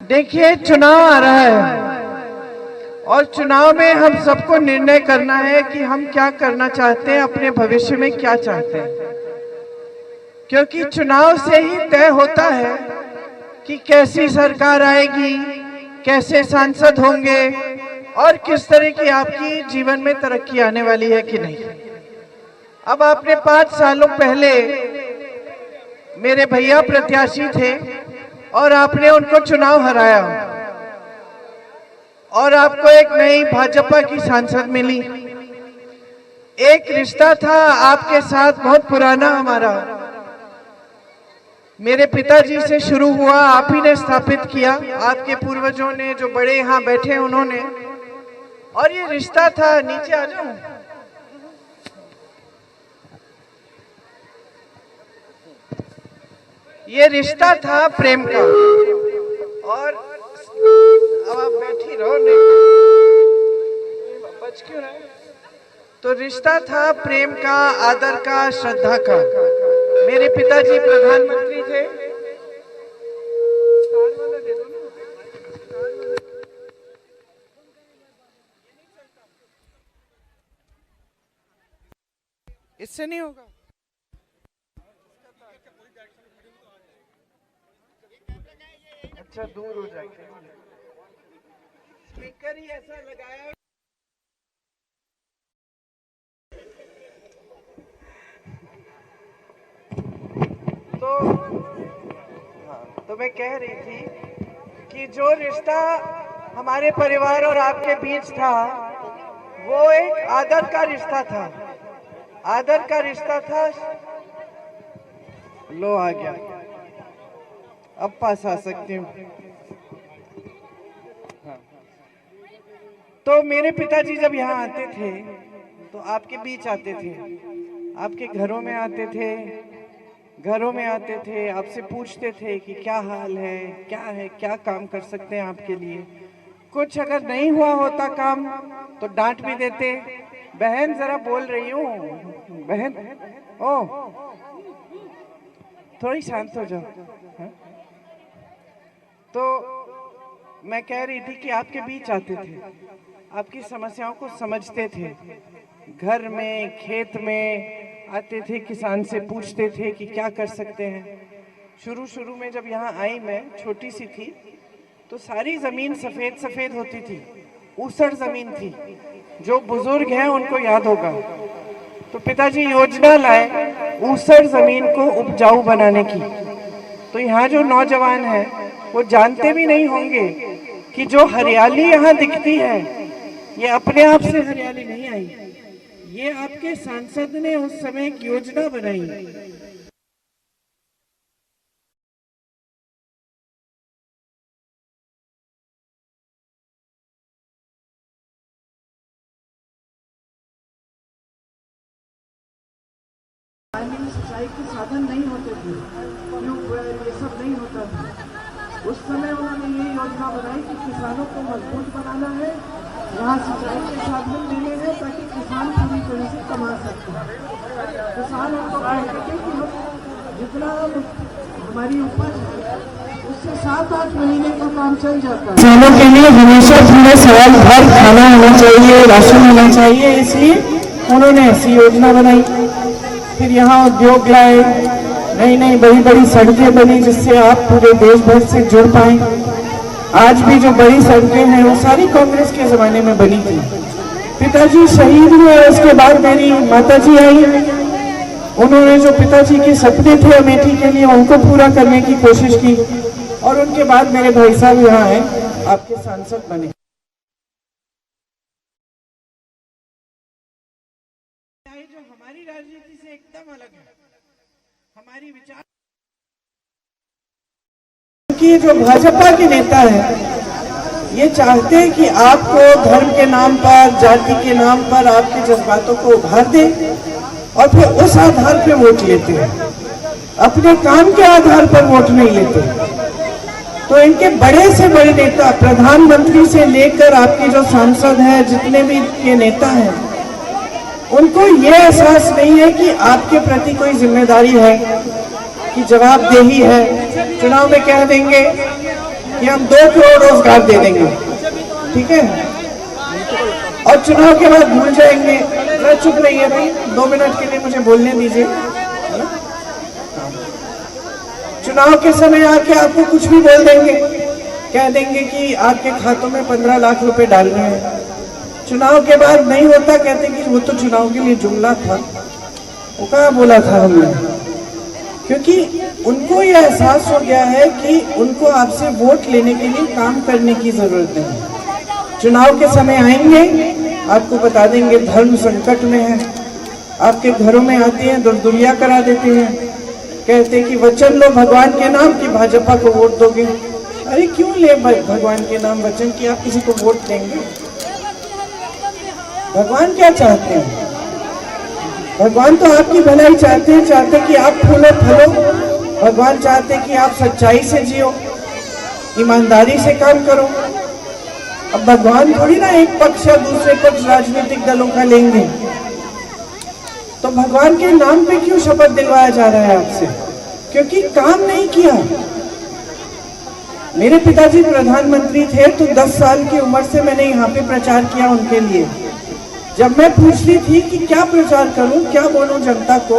देखिए, चुनाव आ रहा है और चुनाव में हम सबको निर्णय करना है कि हम क्या करना चाहते हैं, अपने भविष्य में क्या चाहते हैं, क्योंकि चुनाव से ही तय होता है कि कैसी सरकार आएगी, कैसे सांसद होंगे और किस तरह की आपकी जीवन में तरक्की आने वाली है कि नहीं। अब आपने 5 सालों पहले मेरे भैया प्रत्याशी थे और आपने उनको चुनाव हराया और आपको एक नई भाजपा की सांसद मिली। एक रिश्ता था आपके साथ बहुत पुराना हमारा, मेरे पिताजी से शुरू हुआ, आप ही ने स्थापित किया, आपके पूर्वजों ने, जो बड़े यहाँ बैठे उन्होंने। और ये रिश्ता था, नीचे आ जाऊं, ये रिश्ता था प्रेम का। और अब आप बैठी रहो, नहीं बच क्यों रहे। तो रिश्ता था प्रेम का, आदर का, श्रद्धा का। मेरे पिताजी प्रधानमंत्री थे। इससे नहीं होगा। अच्छा, दूर हो जाएगा। स्पीकर ही ऐसा लगाया। तो मैं कह रही थी कि जो रिश्ता हमारे परिवार और आपके बीच था, वो एक आदर का रिश्ता था। आदर का रिश्ता था। लो, आ गया, अब पास आ सकती हूँ। हाँ। तो मेरे पिताजी जब यहाँ आते थे तो आपके बीच आते थे, आपके घरों में आते थे, आपसे पूछते थे कि क्या हाल है, क्या काम कर सकते हैं आपके लिए। कुछ अगर नहीं हुआ होता काम तो डांट भी देते। बहन, जरा बोल रही हूँ, बहन, ओ थोड़ी शांत हो जाओ। हाँ? तो मैं कह रही थी कि आपके बीच आते थे, आपकी समस्याओं को समझते थे, घर में, खेत में आते थे, किसान से पूछते थे कि क्या कर सकते हैं। शुरू में जब यहाँ आई, मैं छोटी सी थी, तो सारी जमीन सफेद सफेद होती थी, ऊसर जमीन थी। जो बुजुर्ग हैं उनको याद होगा। तो पिताजी योजना लाए ऊसर जमीन को उपजाऊ बनाने की। तो यहाँ जो नौजवान हैं वो जानते भी नहीं होंगे कि जो हरियाली यहाँ दिखती है, ये अपने आप से हरियाली नहीं आई, ये आपके सांसद ने उस समय एक योजना बनाई। सिंचाई के साधन नहीं होते थे, ट्यूबवेल, ये सब नहीं होता था। उस समय उन्होंने ये योजना बनाई कि किसानों को मजबूत बनाना है, यहाँ सिंचाई के साधन देने हैं ताकि किसान पूरी तरह से कमा सकते हैं। किसान उनको कहते थे कि हम जितना हमारी उपज है उससे 7-8 महीने का काम चल जाता है। किसानों के लिए हमेशा पूरे साल भर खाना होना चाहिए, राशन होना चाहिए, इसलिए उन्होंने ऐसी योजना बनाई। फिर यहाँ उद्योग लाए, नई बड़ी सड़कें बनी जिससे आप पूरे देश भर से जुड़ पाए। आज भी जो बड़ी सड़कें हैं वो सारी कांग्रेस के जमाने में बनी थी। पिताजी शहीद हुए, उसके बाद मेरी माताजी आई, उन्होंने जो पिताजी के सपने थे अमेठी के लिए उनको पूरा करने की कोशिश की, और उनके बाद मेरे भाई साहब यहाँ आए, आपके सांसद बने। जो हमारी राजनीति से एकदम अलग है, हमारी विचार कि जो भाजपा के नेता है ये चाहते हैं कि आपको धर्म के नाम पर, जाति के नाम पर आपके जज्बातों को उभार दें और फिर उस आधार पर वोट लेते हैं, अपने काम के आधार पर वोट नहीं लेते। तो इनके बड़े से बड़े नेता, प्रधानमंत्री से लेकर आपके जो सांसद हैं, जितने भी के नेता हैं, उनको ये एहसास नहीं है कि आपके प्रति कोई जिम्मेदारी है, कि जवाबदेही है। चुनाव में कह देंगे कि हम 2 करोड़ रोजगार दे देंगे, ठीक है, और चुनाव के बाद भूल जाएंगे। जरा चुप रहिए भाई, 2 मिनट के लिए मुझे बोलने दीजिए, है ना। चुनाव के समय आके आपको कुछ भी बोल देंगे, कह देंगे कि आपके खातों में 15 लाख रुपए डाल रहे हैं। चुनाव के बाद नहीं होता, कहते कि वो तो चुनाव के लिए जुमला था, वो कहाँ बोला था हमने। क्योंकि उनको यह एहसास हो गया है कि उनको आपसे वोट लेने के लिए काम करने की जरूरत नहीं। चुनाव के समय आएंगे, आपको बता देंगे धर्म संकट में है, आपके घरों में आते हैं, दुर्दुरिया करा देते हैं, कहते हैं कि वचन लो भगवान के नाम कि भाजपा को वोट दोगे। अरे क्यों ले भगवान के नाम वचन कि आप किसी को वोट देंगे? भगवान क्या चाहते हैं? भगवान तो आपकी भलाई चाहते हैं, चाहते कि आप फूलो फलो। भगवान चाहते हैं कि आप सच्चाई से जियो, ईमानदारी से काम करो। अब भगवान थोड़ी ना एक पक्ष या दूसरे पक्ष राजनीतिक दलों का लेंगे। तो भगवान के नाम पे क्यों शपथ दिलवाया जा रहा है आपसे? क्योंकि काम नहीं किया। मेरे पिताजी प्रधानमंत्री थे तो 10 साल की उम्र से मैंने यहाँ पे प्रचार किया उनके लिए। जब मैं पूछती थी कि क्या प्रचार करूं, क्या बोलूं जनता को,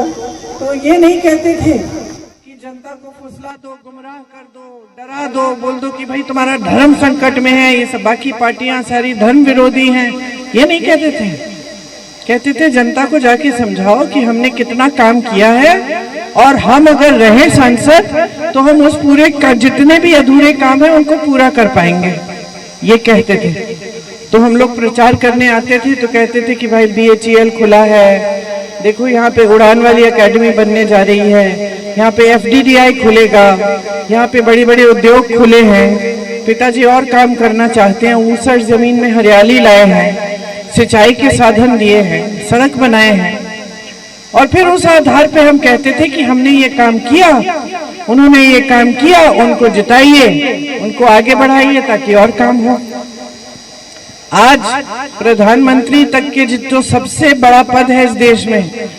तो ये नहीं कहते थे कि जनता को फुसला दो, गुमराह कर दो, डरा दो, बोल दो कि भाई तुम्हारा धर्म संकट में है, ये सब बाकी पार्टियां सारी धर्म विरोधी हैं। ये नहीं कहते थे। कहते थे जनता को जाके समझाओ कि हमने कितना काम किया है और हम अगर रहे सांसद तो हम उस पूरे जितने भी अधूरे काम है उनको पूरा कर पाएंगे, ये कहते थे। तो हम लोग प्रचार करने आते थे तो कहते थे कि भाई BHEL खुला है, देखो यहाँ पे उड़ान वाली एकेडमी बनने जा रही है, यहाँ पे FDDI खुलेगा, यहाँ पे बड़े बड़े उद्योग खुले हैं। पिताजी और काम करना चाहते हैं, ऊसर जमीन में हरियाली लाए हैं, सिंचाई के साधन दिए हैं, सड़क बनाए हैं। और फिर उस आधार पे हम कहते थे कि हमने ये काम किया, उन्होंने ये काम किया, उनको जिताइए, उनको आगे बढ़ाइए ताकि और काम हो। आज प्रधानमंत्री तक के जो सबसे बड़ा पद है इस देश में,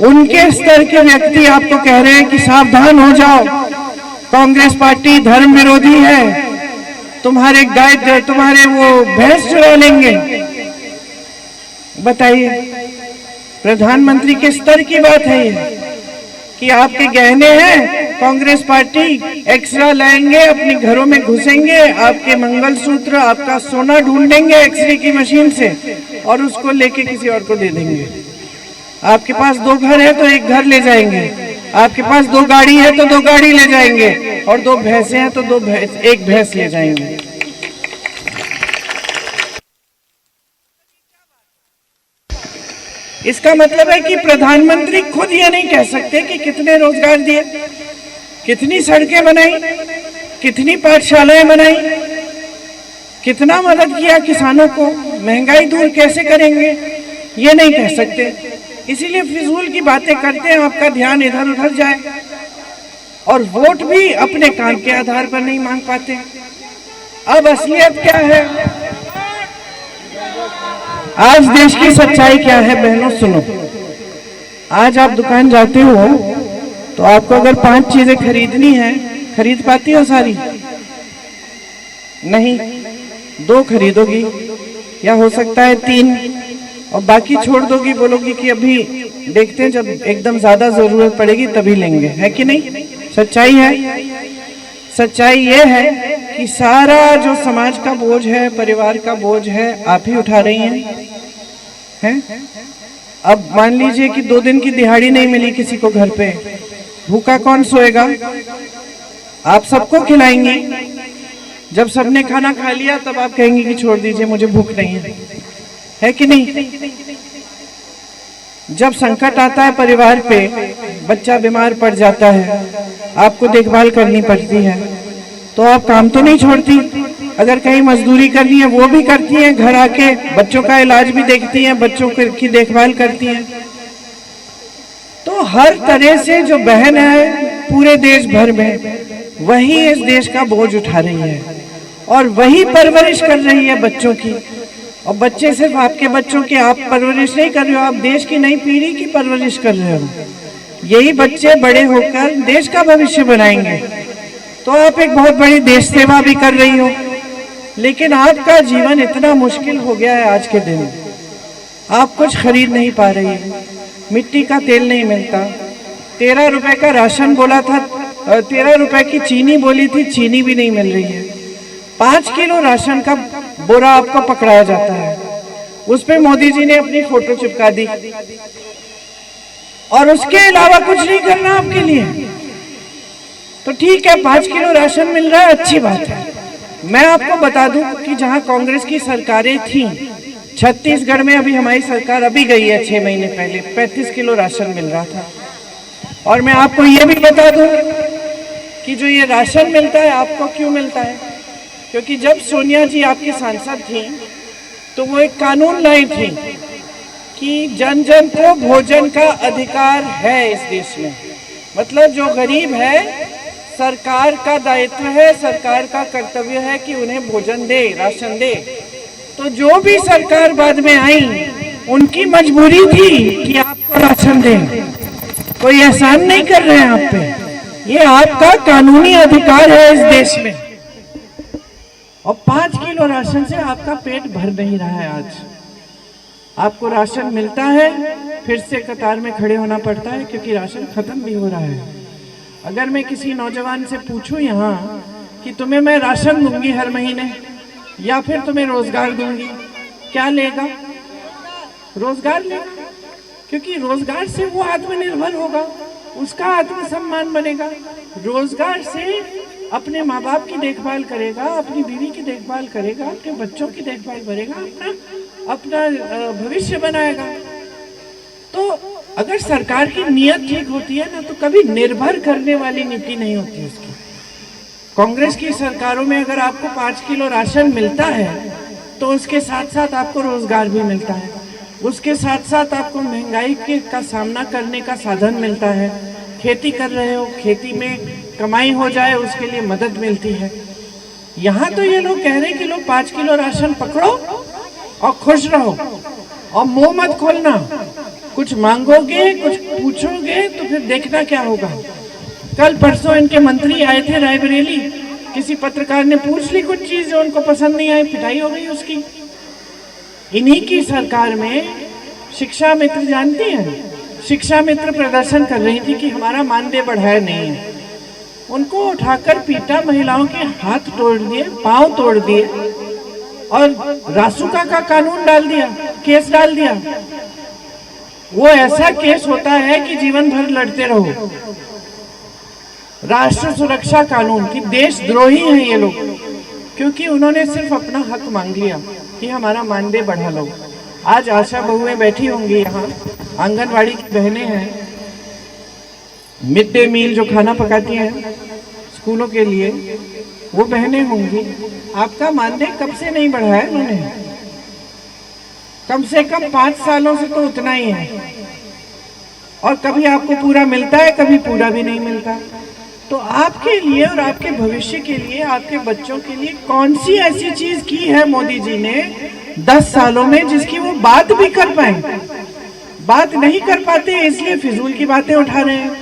उनके स्तर के व्यक्ति आपको कह रहे हैं कि सावधान हो जाओ, कांग्रेस पार्टी धर्म विरोधी है, तुम्हारे गाय तुम्हारे वो भैंस चुरा लेंगे। बताइए, प्रधानमंत्री के स्तर की बात है ये कि आपके गहने हैं, कांग्रेस पार्टी एक्स्ट्रा लाएंगे, अपने घरों में घुसेंगे, आपके मंगलसूत्र, आपका सोना ढूंढेंगे एक्सरे की मशीन से और उसको लेके किसी और को दे देंगे। आपके पास 2 घर है तो 1 घर ले जाएंगे, आपके पास 2 गाड़ी है तो 2 गाड़ी ले जाएंगे, और 2 भैंसे हैं तो 1 भैंस ले जाएंगे। इसका मतलब है कि प्रधानमंत्री खुद ये नहीं कह सकते कि कितने रोजगार दिए, कितनी सड़कें बनाई, कितनी पाठशालाएं बनाई, कितना मदद किया किसानों को, महंगाई दूर कैसे करेंगे, ये नहीं कह सकते। इसीलिए फिजूल की बातें करते हैं, आपका ध्यान इधर उधर जाए, और वोट भी अपने काम के आधार पर नहीं मांग पाते। अब असलियत क्या है, आज देश की सच्चाई क्या है बहनों सुनो। आज आप दुकान जाते हो तो आपको अगर 5 चीजें खरीदनी है, खरीद पाती हो सारी? नहीं, 2 खरीदोगी या हो सकता है 3, और बाकी छोड़ दोगी, बोलोगी कि अभी देखते हैं, जब एकदम ज्यादा जरूरत पड़ेगी तभी लेंगे। है कि नहीं? सच्चाई है। सच्चाई ये है कि सारा जो समाज का बोझ है, परिवार का बोझ है, आप ही उठा रही हैं? अब मान लीजिए कि 2 दिन की दिहाड़ी नहीं मिली किसी को घर पे, भूखा कौन सोएगा? आप सबको खिलाएंगी, जब सबने खाना खा लिया तब आप कहेंगे कि छोड़ दीजिए मुझे भूख नहीं है कि नहीं? जब संकट आता है परिवार पे, बच्चा बीमार पड़ जाता है, आपको देखभाल करनी पड़ती है, तो आप काम तो नहीं छोड़ती। अगर कहीं मजदूरी करनी है वो भी करती हैं, घर आके बच्चों का इलाज भी देखती हैं, बच्चों की देखभाल करती हैं। तो हर तरह से जो बहन है पूरे देश भर में, वही इस देश का बोझ उठा रही है और वही परवरिश कर रही है बच्चों की। और बच्चे सिर्फ आपके बच्चों की आप परवरिश नहीं कर रहे हो, आप देश की नई पीढ़ी की परवरिश कर रहे हो। यही बच्चे बड़े होकर देश का भविष्य बनाएंगे। तो तो आप एक बहुत बड़ी देश सेवा भी कर रही हो, लेकिन आपका जीवन इतना मुश्किल हो गया है आज के दिन, आप कुछ खरीद नहीं पा रही है, मिट्टी का तेल नहीं मिलता, 13 रुपए का राशन बोला था, 13 रुपए की चीनी बोली थी, चीनी भी नहीं मिल रही है। 5 किलो राशन का बोरा आपको पकड़ाया जाता है, उस पे मोदी जी ने अपनी फोटो चिपका दी और उसके अलावा कुछ नहीं करना आपके लिए। तो ठीक है, 5 किलो राशन मिल रहा है, अच्छी बात है। मैं आपको बता दूं कि जहां कांग्रेस की सरकारें थी, छत्तीसगढ़ में अभी हमारी सरकार अभी गई है 6 महीने पहले, 35 किलो राशन मिल रहा था। और मैं आपको ये भी बता दूं कि जो ये राशन मिलता है आपको क्यों मिलता है, क्योंकि जब सोनिया जी आपकी सांसद थी तो वो एक कानून लाई थी कि जन जन को भोजन का अधिकार है इस देश में। मतलब जो गरीब है, सरकार का दायित्व है, सरकार का कर्तव्य है कि उन्हें भोजन दे, राशन दे। तो जो भी सरकार बाद में आई, उनकी मजबूरी थी कि आपको राशन दें, कोई एहसान नहीं कर रहे हैं आप पे, ये आपका कानूनी अधिकार है इस देश में। और 5 किलो राशन से आपका पेट भर नहीं रहा है। आज आपको राशन मिलता है, फिर से कतार में खड़े होना पड़ता है क्योंकि राशन खत्म भी हो रहा है। अगर मैं किसी नौजवान से पूछूं यहाँ कि तुम्हें मैं राशन दूंगी हर महीने या फिर तुम्हें रोजगार दूंगी, क्या लेगा? रोजगार लेगा, क्योंकि रोजगार से वो आत्मनिर्भर होगा, उसका आत्मसम्मान बनेगा। रोजगार से अपने माँ बाप की देखभाल करेगा, अपनी बीवी की देखभाल करेगा, अपने बच्चों की देखभाल करेगा, अपना भविष्य बनाएगा। तो अगर सरकार की नीयत ठीक होती है ना, तो कभी निर्भर करने वाली नीति नहीं होती उसकी। कांग्रेस की सरकारों में अगर आपको 5 किलो राशन मिलता है तो उसके साथ साथ आपको रोजगार भी मिलता है, उसके साथ साथ आपको महंगाई का सामना करने का साधन मिलता है। खेती कर रहे हो, खेती में कमाई हो जाए उसके लिए मदद मिलती है। यहाँ तो ये लोग कह रहे हैं कि लोग 5 किलो राशन पकड़ो और खुश रहो और मुंह मत खोलना, कुछ मांगोगे, कुछ पूछोगे तो फिर देखना क्या होगा। कल परसों इनके मंत्री आए थे रायबरेली, किसी पत्रकार ने पूछ ली कुछ चीज जो उनको पसंद नहीं आई, पिटाई हो गई उसकी। इन्हीं की सरकार में शिक्षा मित्र, जानती हैं, शिक्षा मित्र प्रदर्शन कर रही थी कि हमारा मानदेय बढ़ाया नहीं है। उनको उठाकर पीटा, महिलाओं के हाथ तोड़ दिए, पांव तोड़ दिए और रासुका का कानून डाल दिया, केस डाल दिया। वो ऐसा केस होता है कि जीवन भर लड़ते रहो। राष्ट्र सुरक्षा कानून की देशद्रोही हैं ये लोग, क्योंकि उन्होंने सिर्फ अपना हक मांग लिया कि हमारा मानदेय बढ़ा लो। आज आशा बहुएं बैठी होंगी यहाँ, आंगनवाड़ी की बहनें हैं, मिड डे मील जो खाना पकाती हैं स्कूलों के लिए, वो बहनें होंगी। आपका मानदेय कब से नहीं बढ़ा है उन्होंने? कम से कम 5 सालों से तो उतना ही है, और कभी आपको पूरा मिलता है, कभी पूरा भी नहीं मिलता। तो आपके लिए और आपके भविष्य के लिए, आपके बच्चों के लिए कौन सी ऐसी चीज की है मोदी जी ने 10 सालों में जिसकी वो बात भी कर पाए? बात नहीं कर पाते, इसलिए फिजूल की बातें उठा रहे हैं।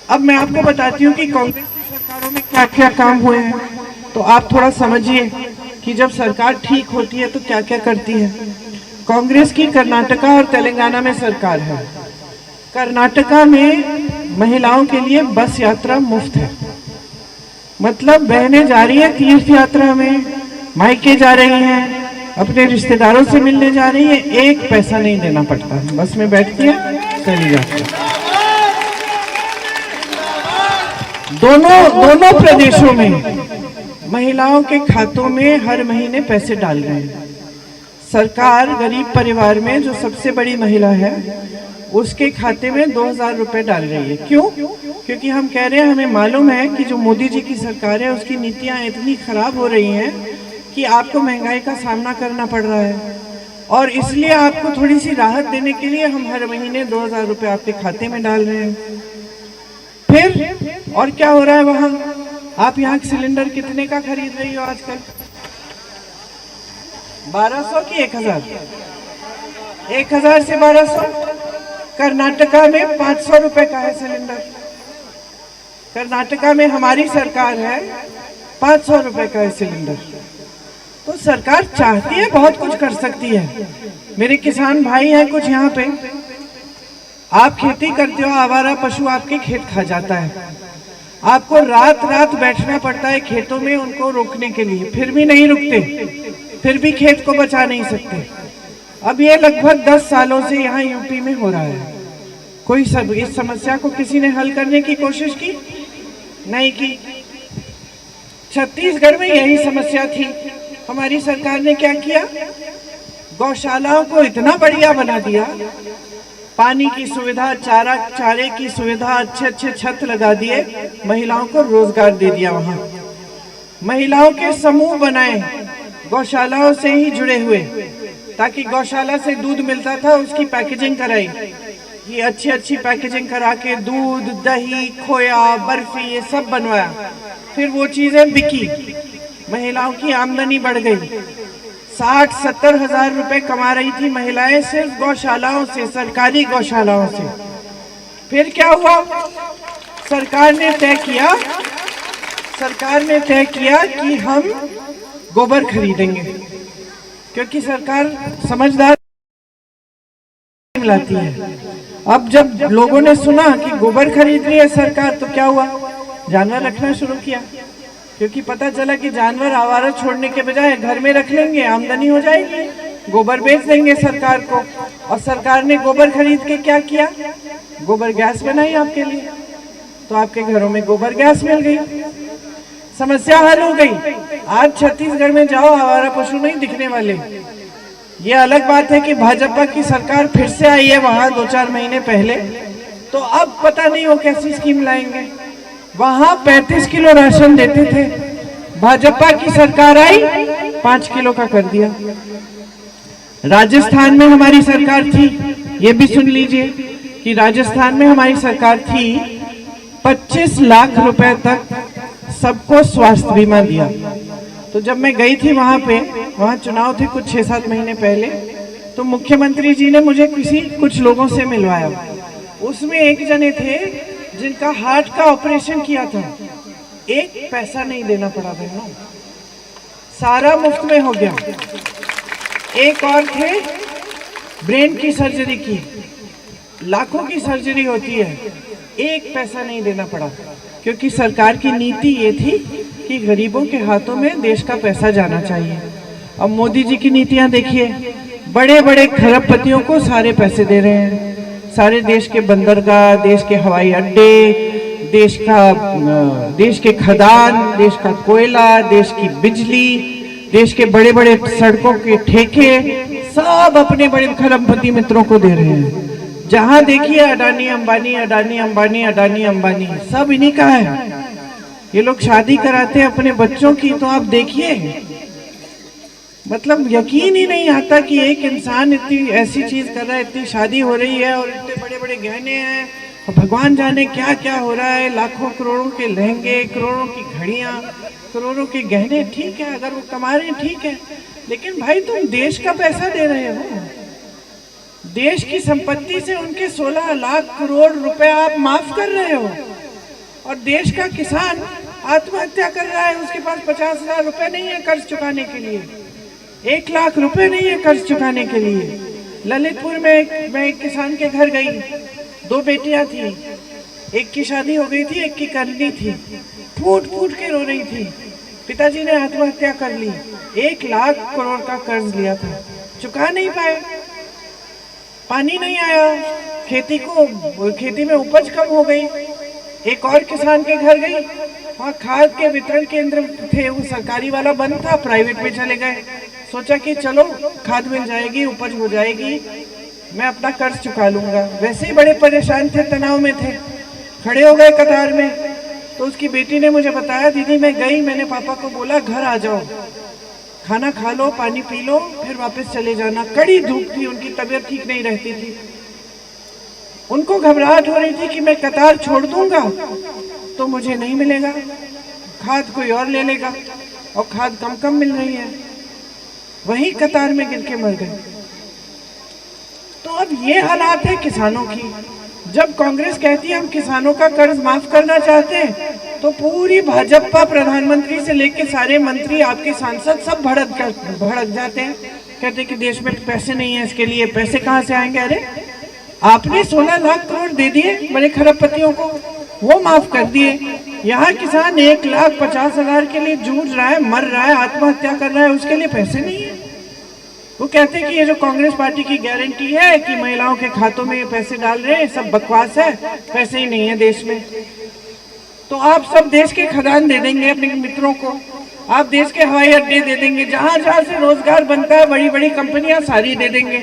अब मैं आपको बताती हूँ कि कांग्रेस की सरकारों में क्या क्या काम हुए हैं, तो आप थोड़ा समझिए कि जब सरकार ठीक होती है तो क्या क्या करती है। कांग्रेस की कर्नाटका और तेलंगाना में सरकार है। कर्नाटका में महिलाओं के लिए बस यात्रा मुफ्त है, मतलब बहनें जा रही है तीर्थ यात्रा में, मायके जा रही हैं, अपने रिश्तेदारों से मिलने जा रही है, एक पैसा नहीं देना पड़ता, बस में बैठती है चली जाती है। दोनों प्रदेशों में महिलाओं के खातों में हर महीने पैसे डाल रहे हैं। सरकार गरीब परिवार में जो सबसे बड़ी महिला है उसके खाते में 2000 रुपए डाल रही है। क्यों? क्योंकि हम कह रहे हैं, हमें मालूम है कि जो मोदी जी की सरकार है उसकी नीतियां इतनी खराब हो रही हैं कि आपको महंगाई का सामना करना पड़ रहा है, और इसलिए आपको थोड़ी सी राहत देने के लिए हम हर महीने 2000 रुपए आपके खाते में डाल रहे हैं। फिर और क्या हो रहा है वहां? आप यहाँ सिलेंडर कितने का खरीद रही हो आजकल? 1200 की 1000? 1000 से 1200। कर्नाटका में 500 रुपए का है सिलेंडर। कर्नाटका में हमारी सरकार है 500 रुपए का सिलेंडर। तो सरकार चाहती है बहुत कुछ कर सकती है। मेरे किसान भाई हैं कुछ यहाँ पे, आप खेती करते हो, आवारा पशु आपके खेत खा जाता है, आपको रात रात बैठना पड़ता है खेतों में उनको रोकने के लिए, फिर भी नहीं रुकते, फिर भी खेत को बचा नहीं सकते। अब ये लगभग 10 सालों से यहाँ यूपी में हो रहा है। कोई इस समस्या को किसी ने हल करने की कोशिश की? नहीं की। छत्तीसगढ़ में यही समस्या थी। हमारी सरकार ने क्या किया? गौशालाओं को इतना बढ़िया बना दिया, पानी की सुविधा, चारे की सुविधा, अच्छे अच्छे छत लगा दिए, महिलाओं को रोजगार दे दिया। वहां महिलाओं के समूह बनाए गौशालाओं से ही जुड़े हुए, ताकि गौशाला से दूध मिलता था उसकी पैकेजिंग कराई, ये अच्छी अच्छी पैकेजिंग करा के दूध, दही, खोया, बर्फी ये सब बनवाया। फिर वो चीजें बिकी, महिलाओं की आमदनी बढ़ गई। 60-70 हजार रुपए कमा रही थी महिलाएं सिर्फ गौशालाओं से, सरकारी गौशालाओं से। फिर क्या हुआ? सरकार ने तय किया कि हम गोबर खरीदेंगे, क्योंकि सरकार समझदार मिलाती है। अब जब लोगों ने सुना कि गोबर खरीद रही है सरकार, तो क्या हुआ? जानवर रखना शुरू किया, क्योंकि पता चला कि जानवर आवारा छोड़ने के बजाय घर में रख लेंगे, आमदनी हो जाएगी, गोबर बेच देंगे सरकार को। और सरकार ने गोबर खरीद के क्या किया? गोबर गैस बनाई आपके लिए, तो आपके घरों में गोबर गैस मिल गई, समस्या हल हो गई। आज छत्तीसगढ़ में जाओ, आवारा पशु नहीं दिखने वाले। ये अलग बात है कि भाजपा की सरकार फिर से आई है वहां 2-4 महीने पहले, तो अब पता नहीं वो कैसी स्कीम लाएंगे। वहां 35 किलो राशन देते थे, भाजपा की सरकार आई 5 किलो का कर दिया। राजस्थान में हमारी सरकार थी, ये भी सुन लीजिए कि राजस्थान में हमारी सरकार थी, 25 लाख रुपए तक सबको स्वास्थ्य बीमा दिया। तो जब मैं गई थी वहां पे, वहां चुनाव थे कुछ 6-7 महीने पहले, तो मुख्यमंत्री जी ने मुझे कुछ लोगों से मिलवाया। उसमें एक जने थे जिनका हार्ट का ऑपरेशन किया था, 1 पैसा नहीं देना पड़ा बहनों, सारा मुफ्त में हो गया। एक और थे ब्रेन की सर्जरी की, लाखों की सर्जरी होती है, 1 पैसा नहीं देना पड़ा, क्योंकि सरकार की नीति ये थी कि गरीबों के हाथों में देश का पैसा जाना चाहिए। अब मोदी जी की नीतियां देखिए, बड़े बड़े खरबपतियों को सारे पैसे दे रहे हैं, सारे देश के बंदरगाह, देश के हवाई अड्डे, देश के खदान, देश का कोयला, देश की बिजली, देश के बड़े बड़े सड़कों के ठेके सब अपने बड़े खरबपति मित्रों को दे रहे हैं। जहां देखिए अडानी अंबानी, अडानी अंबानी, अडानी अंबानी, सब इन्हीं का है। ये लोग शादी कराते हैं अपने बच्चों की, तो आप देखिए, मतलब यकीन ही नहीं आता कि एक इंसान इतनी ऐसी चीज कर रहा है, इतनी शादी हो रही है और इतने बड़े बड़े गहने हैं, और भगवान जाने क्या क्या हो रहा है, लाखों करोड़ों के लहंगे, करोड़ों की घड़ियां, करोड़ों के गहने। ठीक है, अगर वो कमा रहे हैं ठीक है, लेकिन भाई तुम देश का पैसा दे रहे हो, देश की संपत्ति से उनके 16 लाख करोड़ रुपए आप माफ कर रहे हो, और देश का किसान आत्महत्या कर रहा है, उसके पास 50,000 रुपए नहीं है कर्ज चुकाने के लिए, 1 लाख रुपए नहीं है कर्ज चुकाने के लिए। ललितपुर में मैं एक किसान के घर गई, 2 बेटियां थी, एक की शादी हो गई थी, एक की करनी थी, फूट फूट के रो रही थी, पिताजी ने आत्महत्या कर ली, 1 लाख करोड़ का कर्ज लिया था, चुका नहीं पाए, पानी नहीं आया, खेती में उपज कम हो गई। एक और किसान के घर गई, वहाँ खाद के वितरण केंद्र थे, वो सरकारी वाला बंद था, प्राइवेट में चले गए, सोचा कि चलो खाद मिल जाएगी, उपज हो जाएगी, मैं अपना कर्ज चुका लूंगा। वैसे ही बड़े परेशान थे, तनाव में थे, खड़े हो गए कतार में। तो उसकी बेटी ने मुझे बताया, दीदी मैं गई, मैंने पापा को बोला घर आ जाओ, खाना खा लो, पानी पी लो, फिर वापस चले जाना। कड़ी धूप थी, उनकी तबीयत ठीक नहीं रहती थी, उनको घबराहट हो रही थी कि मैं कतार छोड़ दूंगा तो मुझे नहीं मिलेगा, खाद कोई और ले लेगा, और खाद कम मिल रही है, वही कतार में गिर के मर गए। तो अब ये हालात है किसानों की, जब कांग्रेस कहती है हम किसानों का कर्ज माफ करना चाहते हैं, तो पूरी भाजपा प्रधानमंत्री से लेके सारे मंत्री, आपके सांसद सब भड़क जाते हैं, कहते हैं कि देश में पैसे नहीं है, इसके लिए पैसे कहाँ से आएंगे। अरे आपने 16 लाख करोड़ दे दिए बड़े खरबपतियों को, वो माफ कर दिए। यहाँ किसान 1,50,000 के लिए जूझ रहा है, मर रहा है, आत्महत्या कर रहा है, उसके लिए पैसे नहीं है। वो कहते हैं कि ये जो कांग्रेस पार्टी की गारंटी है कि महिलाओं के खातों में ये पैसे डाल रहे हैं, सब बकवास है, पैसे ही नहीं है देश में। तो आप सब देश के खदान दे देंगे अपने मित्रों को, आप देश के हवाई अड्डे दे देंगे, जहां जहां से रोजगार बनता है बड़ी बड़ी कंपनियां सारी दे देंगे।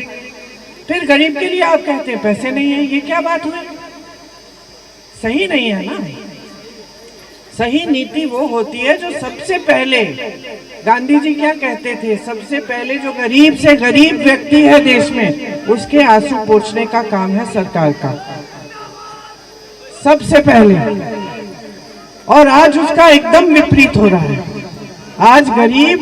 फिर गरीब के लिए आप कहते हैं पैसे नहीं है, ये क्या बात हुई? सही नहीं है ना। सही नीति वो होती है जो सबसे पहले, गांधी जी क्या कहते थे, सबसे पहले जो गरीब से गरीब व्यक्ति है देश में, उसके आंसू पोंछने का काम है सरकार का, सबसे पहले। और आज उसका एकदम विपरीत हो रहा है। आज गरीब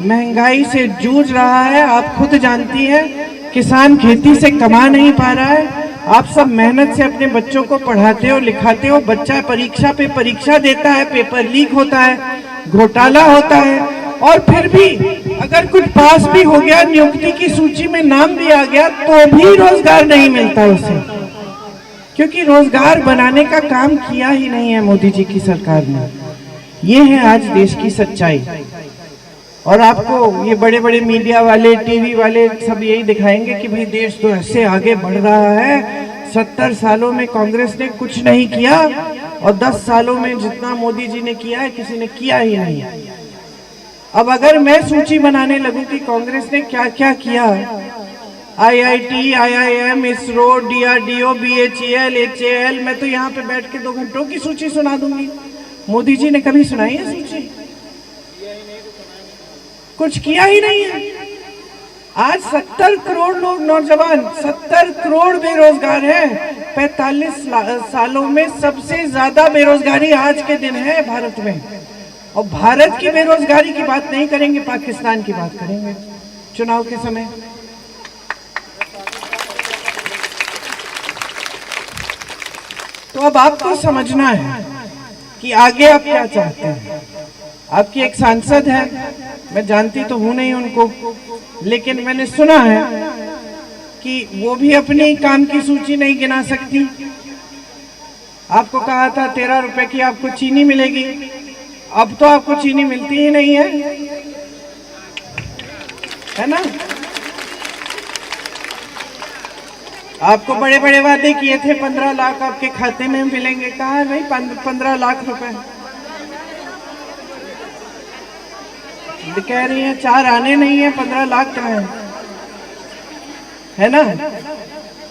महंगाई से जूझ रहा है, आप खुद जानती हैं, किसान खेती से कमा नहीं पा रहा है। आप सब मेहनत से अपने बच्चों को पढ़ाते हो, लिखाते हो, बच्चा परीक्षा पे परीक्षा देता है, पेपर लीक होता है, घोटाला होता है, और फिर भी अगर कुछ पास भी हो गया, नियुक्ति की सूची में नाम भी आ गया, तो भी रोजगार नहीं मिलता उसे, क्योंकि रोजगार बनाने का काम किया ही नहीं है मोदी जी की सरकार ने। ये है आज देश की सच्चाई। और आपको ये बड़े बड़े मीडिया वाले, टीवी वाले सब यही दिखाएंगे कि भाई देश तो ऐसे आगे बढ़ रहा है, 70 सालों में कांग्रेस ने कुछ नहीं किया, और 10 सालों में जितना मोदी जी ने किया है किसी ने किया ही नहीं। अब अगर मैं सूची बनाने लगूं कि कांग्रेस ने क्या क्या किया, IIT, IIM, ISRO, DRDO, BHEL, HAL, मैं तो यहाँ पे बैठ के 2 घंटों की सूची सुना दूंगी। मोदी जी ने कभी सुनाई है सूची? कुछ किया ही नहीं है। आज 70 करोड़ लोग नौजवान, 70 करोड़ बेरोजगार हैं। 45 सालों में सबसे ज्यादा बेरोजगारी आज के दिन है भारत में। और भारत की बेरोजगारी की बात नहीं करेंगे, पाकिस्तान की बात करेंगे चुनाव के समय। तो अब आपको समझना है कि आगे आप क्या चाहते हैं। आपकी एक सांसद है, मैं जानती तो हूं नहीं उनको, लेकिन मैंने सुना है कि वो भी अपनी काम की सूची नहीं गिना सकती। आपको कहा था 13 रुपए की आपको चीनी मिलेगी, अब तो आपको चीनी मिलती ही नहीं है ना। आपको बड़े बड़े वादे किए थे, 15 लाख आपके खाते में मिलेंगे, कहा है भाई 15 लाख रुपए? कह रही है 4 आने नहीं है, 15 लाख कहाँ है ना।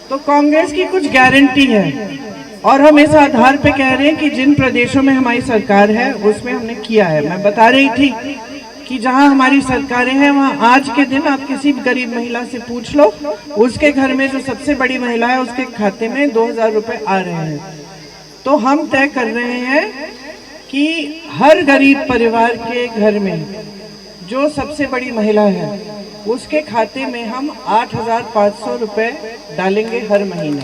तो कांग्रेस की कुछ गारंटी है, और हम इस आधार पे कह रहे हैं कि जिन प्रदेशों में हमारी सरकार है उसमें हमने किया है। मैं बता रही थी कि जहां हमारी सरकारें हैं वहां आज के दिन आप किसी भी गरीब महिला से पूछ लो, उसके घर में जो सबसे बड़ी महिला है उसके खाते में 2000 रुपए आ रहे हैं। तो हम तय कर रहे हैं कि हर गरीब परिवार के घर में जो सबसे बड़ी महिला है उसके खाते में हम 8500 रुपए डालेंगे हर महीने,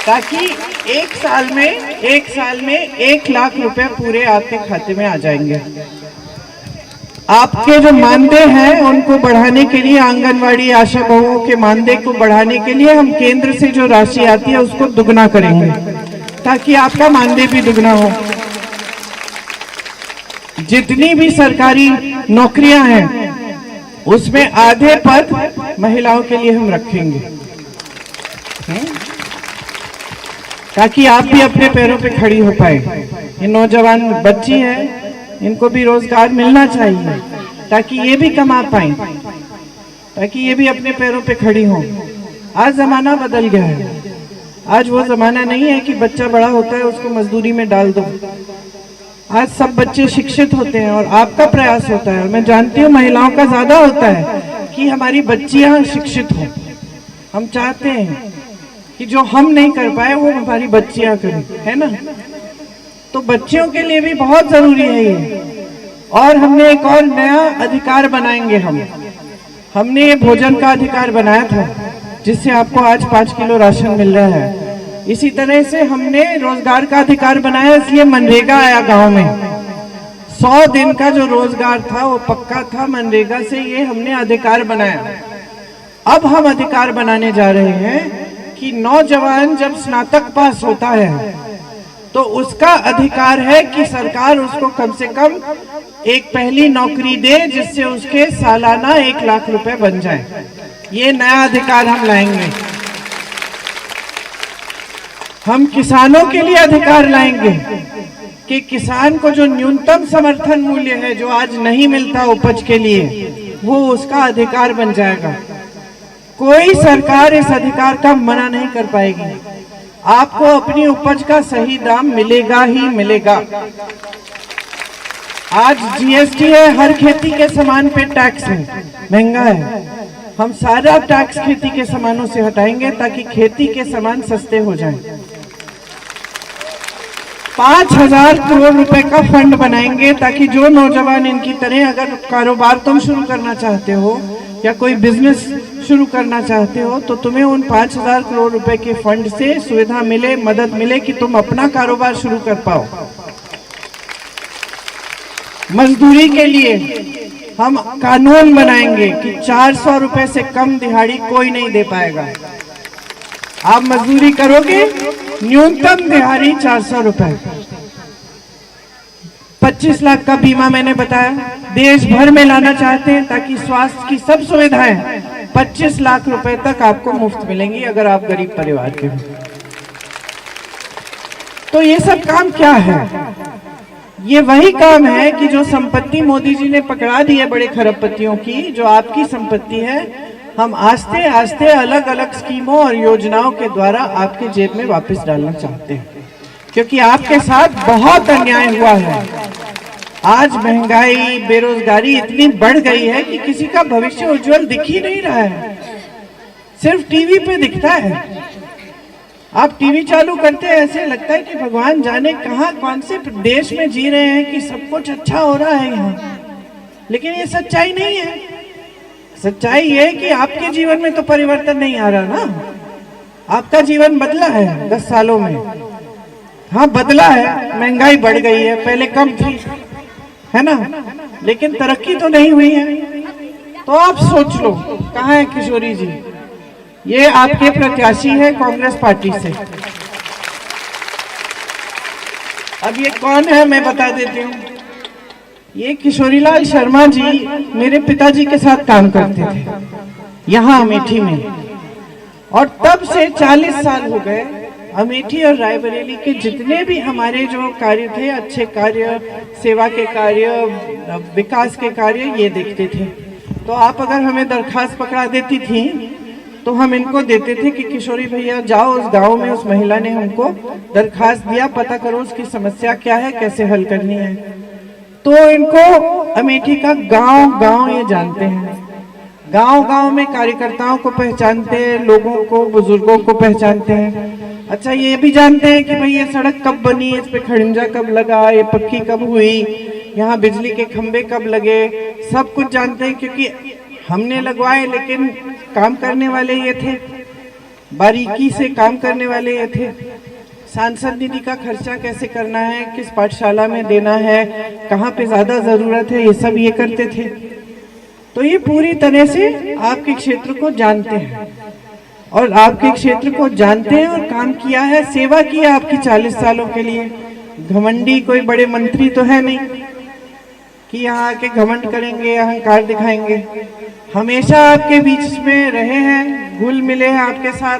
ताकि एक साल में 1 लाख रुपए पूरे आपके खाते में आ जाएंगे। आपके जो मानदेय हैं उनको बढ़ाने के लिए, आंगनवाड़ी आशा बहुओं के मानदेय को बढ़ाने के लिए हम केंद्र से जो राशि आती है उसको दुगना करेंगे, ताकि आपका मानदेय भी दुगना हो। जितनी भी सरकारी नौकरियां हैं उसमें आधे पद महिलाओं के लिए हम रखेंगे, ताकि आप भी अपने पैरों पे खड़ी हो पाए। ये नौजवान बच्ची हैं, इनको भी रोजगार मिलना चाहिए, ताकि ये भी कमा पाए, ताकि ये भी अपने पैरों पे खड़ी हो। आज जमाना बदल गया है। आज वो जमाना नहीं है कि बच्चा बड़ा होता है उसको मजदूरी में डाल दो। आज सब बच्चे शिक्षित होते हैं और आपका प्रयास होता है, और मैं जानती हूँ महिलाओं का ज्यादा होता है कि हमारी बच्चियां शिक्षित हो। हम चाहते हैं कि जो हम नहीं कर पाए वो हमारी बच्चियां करें, है ना। तो बच्चियों के लिए भी बहुत जरूरी है ये। और हमने एक और नया अधिकार बनाएंगे। हमने ये भोजन का अधिकार बनाया था जिससे आपको आज 5 किलो राशन मिल रहा है। इसी तरह से हमने रोजगार का अधिकार बनाया, इसलिए मनरेगा आया गांव में। 100 दिन का जो रोजगार था वो पक्का था, मनरेगा से ये हमने अधिकार बनाया। अब हम अधिकार बनाने जा रहे हैं कि नौजवान जब स्नातक पास होता है तो उसका अधिकार है कि सरकार उसको कम से कम एक पहली नौकरी दे, जिससे उसके सालाना 1 लाख रुपए बन जाए। ये नया अधिकार हम लाएंगे। हम किसानों के लिए अधिकार लाएंगे कि किसान को जो न्यूनतम समर्थन मूल्य है, जो आज नहीं मिलता उपज के लिए, वो उसका अधिकार बन जाएगा। कोई सरकार इस अधिकार का मना नहीं कर पाएगी। आपको अपनी उपज का सही दाम मिलेगा ही मिलेगा। आज जीएसटी है, हर खेती के सामान पे टैक्स है, महंगा है। हम सारा टैक्स खेती के सामानों से हटाएंगे ताकि खेती के सामान सस्ते हो जाएं। 5,000 करोड़ रुपए का फंड बनाएंगे ताकि जो नौजवान इनकी तरह अगर कारोबार तुम शुरू करना चाहते हो या कोई बिजनेस शुरू करना चाहते हो तो तुम्हें उन 5,000 करोड़ रुपए के फंड से सुविधा मिले, मदद मिले कि तुम अपना कारोबार शुरू कर पाओ। मजदूरी के लिए हम कानून बनाएंगे कि 400 रुपए से कम दिहाड़ी कोई नहीं दे पाएगा। आप मजदूरी करोगे, न्यूनतम दिहाड़ी 400 रुपए। 25 लाख का बीमा मैंने बताया, देश भर में लाना चाहते हैं ताकि स्वास्थ्य की सब सुविधाएं 25 लाख रुपए तक आपको मुफ्त मिलेंगी अगर आप गरीब परिवार के हो। तो ये सब काम क्या है? ये वही काम है कि जो संपत्ति मोदी जी ने पकड़ा दी है बड़े खरबपतियों की, जो आपकी संपत्ति है, हम आस्ते आस्ते अलग अलग स्कीमों और योजनाओं के द्वारा आपके जेब में वापस डालना चाहते हैं, क्योंकि आपके साथ बहुत अन्याय हुआ है। आज महंगाई, बेरोजगारी इतनी बढ़ गई है कि किसी का भविष्य उज्जवल दिख ही नहीं रहा है, सिर्फ टीवी पे दिखता है। आप टीवी चालू करते हैं, ऐसे लगता है कि भगवान जाने कहां कौन से देश में जी रहे हैं कि सब कुछ अच्छा हो रहा है यहाँ। लेकिन ये सच्चाई नहीं है। सच्चाई ये है कि आपके जीवन में तो परिवर्तन नहीं आ रहा ना। आपका जीवन बदला है 10 सालों में। हाँ बदला है, महंगाई बढ़ गई है, पहले कम थी, है ना, लेकिन तरक्की तो नहीं हुई है। तो आप सोच लो, कहाँ है किशोरी जी? ये आपके प्रत्याशी है कांग्रेस पार्टी से। अब ये कौन है मैं बता देती हूँ। ये किशोरीलाल शर्मा जी मेरे पिताजी के साथ काम करते थे यहाँ अमेठी में, और तब से 40 साल हो गए अमेठी और रायबरेली के जितने भी हमारे जो कार्य थे, अच्छे कार्य, सेवा के कार्य, विकास के कार्य, ये देखते थे। तो आप अगर हमें दरखास्त पकड़ा देती थी तो हम इनको देते थे कि किशोरी भैया जाओ उस गांव में, उस महिला ने हमको दरखास्त दिया, पता करो उसकी समस्या क्या है, कैसे हल करनी है। तो इनको अमेठी का गांव गांव ये जानते हैं, गांव गांव में कार्यकर्ताओं को पहचानते हैं, लोगों को, बुजुर्गों को पहचानते हैं। अच्छा ये भी जानते हैं कि भाई ये सड़क कब बनी, इस पे खड़ंजा कब लगा, ये पक्की कब हुई, यहाँ बिजली के खंभे कब लगे, सब कुछ जानते हैं, क्योंकि हमने लगवाए लेकिन काम करने वाले ये थे, बारीकी से काम करने वाले ये थे। सांसद निधि का खर्चा कैसे करना है, किस पाठशाला में देना है, कहाँ पे ज्यादा जरूरत है, ये सब ये करते थे। तो ये पूरी तरह से आपके क्षेत्र को जानते हैं, और आपके क्षेत्र को जानते हैं और काम किया है, सेवा की है आपकी 40 सालों के लिए। घमंडी कोई बड़े मंत्री तो है नहीं कि यहाँ आके घमंड करेंगे, अहंकार दिखाएंगे। हमेशा आपके बीच में रहे हैं, घुल मिले हैं आपके साथ,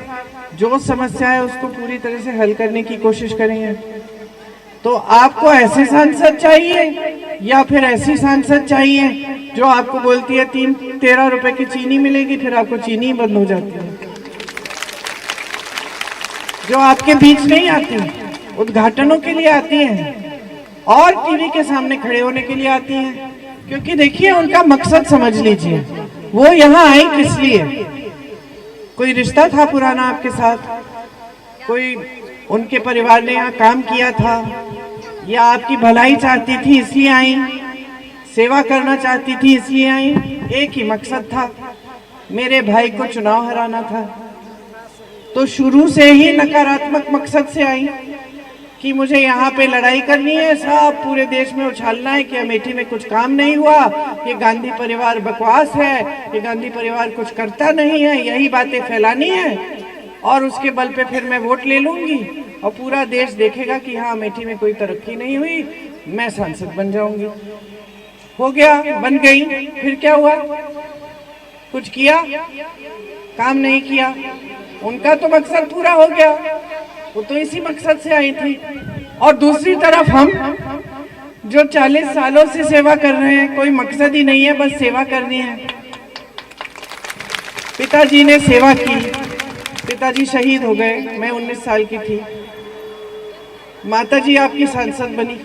जो समस्या है उसको पूरी तरह से हल करने की कोशिश करेंगे। तो आपको ऐसे सांसद चाहिए या फिर ऐसी सांसद चाहिए जो आपको बोलती है 13 रुपए की चीनी मिलेगी, फिर आपको चीनी बंद हो जाती है, जो आपके बीच नहीं आती, उद्घाटनों के लिए आती हैं और टीवी के सामने खड़े होने के लिए आती हैं। क्योंकि देखिए उनका मकसद समझ लीजिए, वो यहाँ आई किस लिए? कोई रिश्ता था पुराना आपके साथ, कोई उनके परिवार ने यहाँ काम किया था, या आपकी भलाई चाहती थी इसलिए आई, सेवा करना चाहती थी इसलिए आई? एक ही मकसद था, मेरे भाई को चुनाव हराना था। तो शुरू से ही नकारात्मक मकसद से आई कि मुझे यहाँ पे लड़ाई करनी है, सब पूरे देश में उछालना है कि अमेठी में कुछ काम नहीं हुआ, ये गांधी परिवार बकवास है, ये गांधी परिवार कुछ करता नहीं है, यही बातें फैलानी है और उसके बल पे फिर मैं वोट ले लूंगी और पूरा देश देखेगा कि हाँ अमेठी में कोई तरक्की नहीं हुई, मैं सांसद बन जाऊंगी। हो गया, बन गई। फिर क्या हुआ? कुछ किया? काम नहीं किया। उनका तो मकसद पूरा हो गया, वो तो इसी मकसद से आई थी। और दूसरी तरफ हम जो 40 सालों से सेवा कर रहे हैं, कोई मकसद ही नहीं है, बस सेवा करनी है। पिताजी ने सेवा की, पिताजी शहीद हो गए, मैं 19 साल की थी। माताजी आपकी सांसद बनी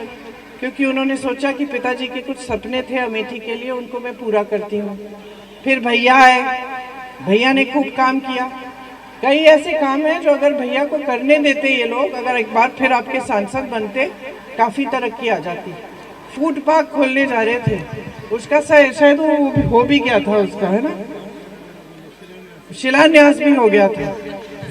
क्योंकि उन्होंने सोचा कि पिताजी के कुछ सपने थे अमेठी के लिए, उनको मैं पूरा करती हूँ। फिर भैया आए, भैया ने खूब काम किया। कई ऐसे काम हैं जो अगर भैया को करने देते ये लोग, अगर एक बार फिर आपके सांसद बनते, काफी तरक्की आ जाती। फूड पार्क खोलने जा रहे थे, उसका शायद वो हो भी गया था, उसका है ना शिलान्यास भी हो गया था।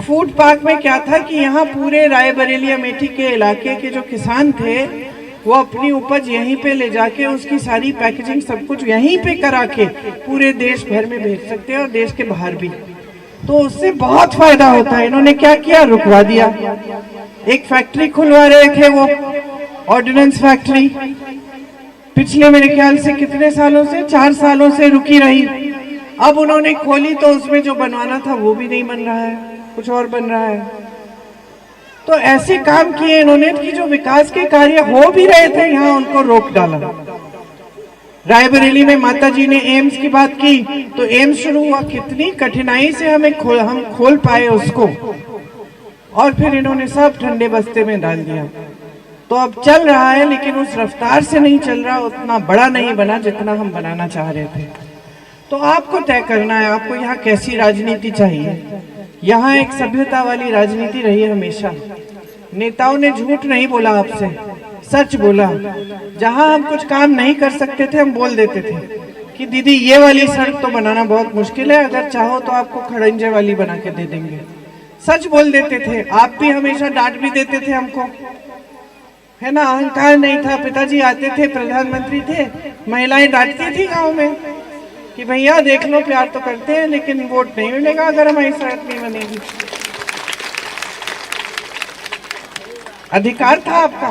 फूड पार्क में क्या था कि यहाँ पूरे रायबरेली अमेठी के इलाके के जो किसान थे वो अपनी उपज यहीं पे ले जाके उसकी सारी पैकेजिंग सब कुछ यहीं पे करा के पूरे देश भर में भेज सकते हैं और देश के बाहर भी। तो उससे बहुत फायदा होता है। इन्होंने क्या किया? रुकवा दिया। एक फैक्ट्री खुलवा रहे थे, वो ऑर्डिनेंस फैक्ट्री, पिछले मेरे ख्याल से कितने सालों से, 4 सालों से रुकी रही। अब उन्होंने खोली तो उसमें जो बनवाना था वो भी नहीं बन रहा है, कुछ और बन रहा है। तो ऐसे काम किए इन्होंने कि जो विकास के कार्य हो भी रहे थे यहाँ उनको रोक डाला। रायबरेली में माताजी ने एम्स की बात की तो एम्स शुरू हुआ, कितनी कठिनाई से हम खोल पाए उसको, और फिर इन्होंने सब ठंडे बस्ते में डाल दिया। तो अब चल रहा है लेकिन उस रफ्तार से नहीं चल रहा, उतना बड़ा नहीं बना जितना हम बनाना चाह रहे थे। तो आपको तय करना है आपको यहाँ कैसी राजनीति चाहिए। यहाँ एक सभ्यता वाली राजनीति रही है हमेशा। नेताओं ने झूठ नहीं बोला आपसे, सच बोला। जहाँ हम कुछ काम नहीं कर सकते थे हम बोल देते थे कि दीदी ये वाली सड़क तो बनाना बहुत मुश्किल है, अगर चाहो तो आपको खड़ंजे वाली बना के दे देंगे। सच बोल देते थे। आप भी हमेशा डांट भी देते थे हमको, है ना। अहंकार नहीं था। पिताजी आते थे, प्रधानमंत्री थे, महिलाएं डांटती थी गाँव में कि भैया देख लो प्यार तो करते हैं लेकिन वोट नहीं मिलेगा अगर हमारी सड़क नहीं बनेगी। अधिकार था आपका,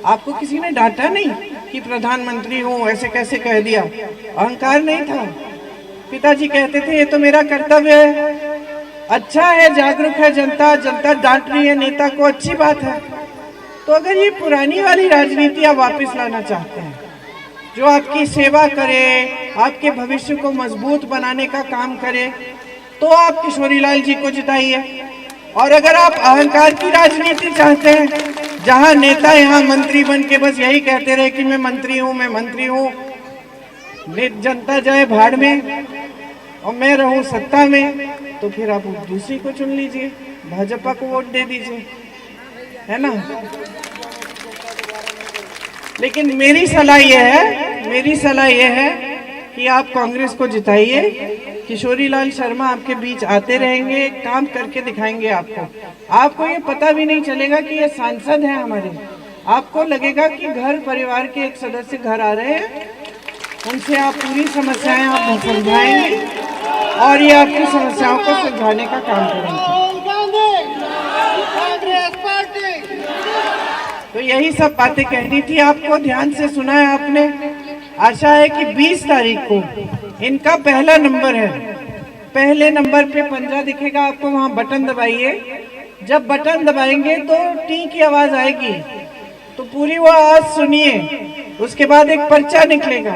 आपको किसी ने डांटा नहीं कि प्रधानमंत्री हूँ ऐसे कैसे कह दिया। अहंकार नहीं था। पिताजी कहते थे ये तो मेरा कर्तव्य है। अच्छा है, जागरूक है जनता, जनता डांट रही है नेता को, अच्छी बात है। तो अगर ये पुरानी वाली राजनीति आप वापस लाना चाहते हैं, जो आपकी सेवा करे, आपके भविष्य को मजबूत बनाने का काम करे, तो आप किशोरीलाल जी को जिताइए। और अगर आप अहंकार की राजनीति चाहते हैं, जहां नेता यहाँ मंत्री बन के बस यही कहते रहे कि मैं मंत्री हूँ, मैं मंत्री हूँ, जनता जाए भाड़ में और मैं रहूं सत्ता में, तो फिर आप दूसरी को चुन लीजिए, भाजपा को वोट दे दीजिए, है ना। लेकिन मेरी सलाह यह है कि आप कांग्रेस को जिताइए। किशोरीलाल शर्मा आपके बीच आते रहेंगे, काम करके दिखाएंगे आपको ये पता भी नहीं चलेगा कि ये सांसद हैं हमारे। आपको लगेगा कि घर परिवार के एक सदस्य घर आ रहे हैं, उनसे आप पूरी समस्याएं आप समझाएंगे और ये आपकी समस्याओं को सुलझाने का काम करेंगे। तो यही सब बातें कहनी थी आपको, ध्यान से सुना है आपने। आशा है कि 20 तारीख को इनका पहला नंबर है, पहले नंबर पे पंजा दिखेगा आपको, वहां बटन दबाइए। जब बटन दबाएंगे तो टी की आवाज आएगी, तो पूरी वो आवाज सुनिए, उसके बाद एक पर्चा निकलेगा।